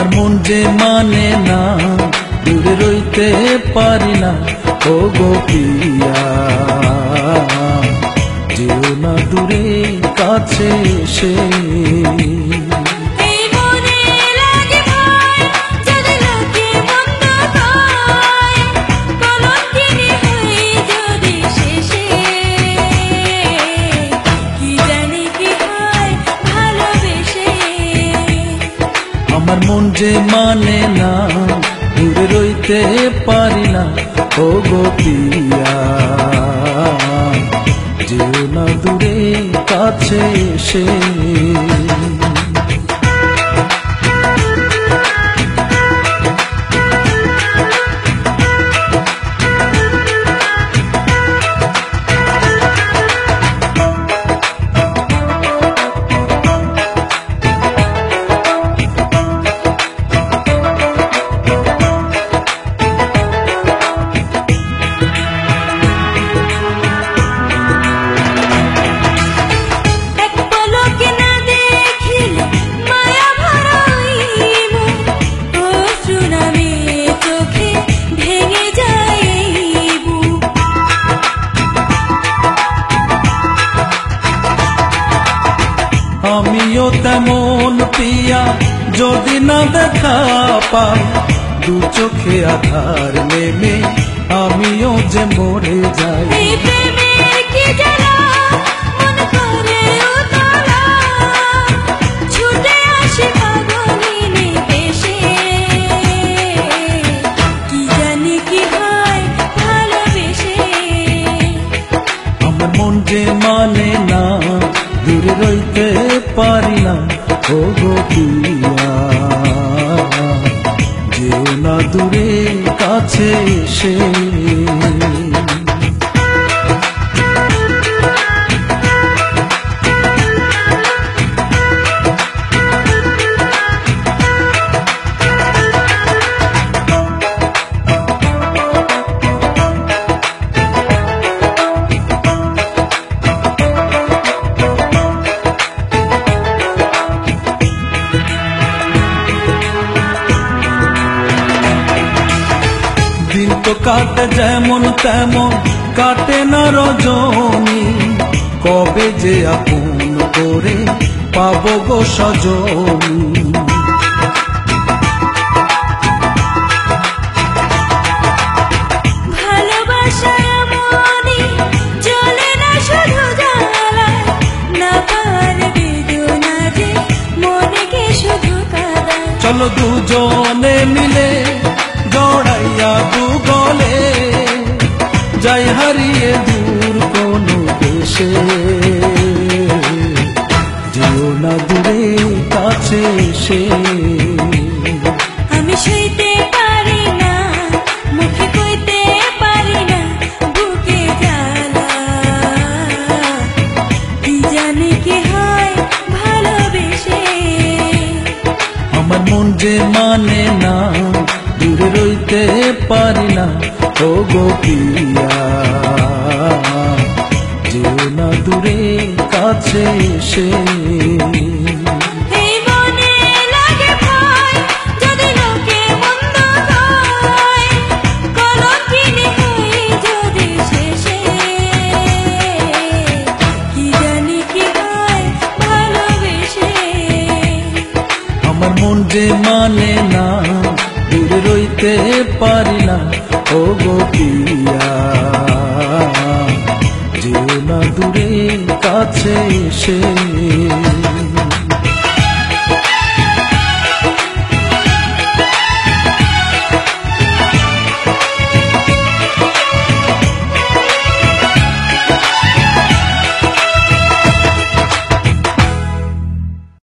আমার মন যে মানে না, দূরে রইতে পারি না। ও গো প্রিয়া, যেও না দূরে, কাছে এসে। আমার মন যে মানে না, দূরে রইতে পারি না। ও গো প্রিয়া, যেও না দূরে, কাছে এসে। আমিও তেমন প্রিয়া, যদি না দেখা পাই, দু চোখে আধার নেমে আমিও যে মরে যাই। আমার মন যে মানে না, দূরে রইতে পারি না। ও গো প্রিয়া, যেও না দূরে, কাছে এসে। দিন তো কাটে যেমন তেমন, কাটে না রজনী। কবে যে আপন করে পাবো গো সজনী। চলো দুজনে মিলে জড়াইয়া দুগলে, যাই হারিয়ে দূর কোনো দেশে। যেও না দূরে, কাছে এসে। আমি সইতে পারি না, মুখে কইতে পারি না, বুকে জ্বালা। কি জানি কি হয় ভালোবেসে। আমার মন যে মানে না, দূরে রইতে পারি না। ও গো প্রিয়া, যেও না দূরে, কাছে এসে। আমার মন যে মানে না, দূরে রইতে পারি না। ও গো প্রিয়া, যেও না দূরে, কাছে এসে।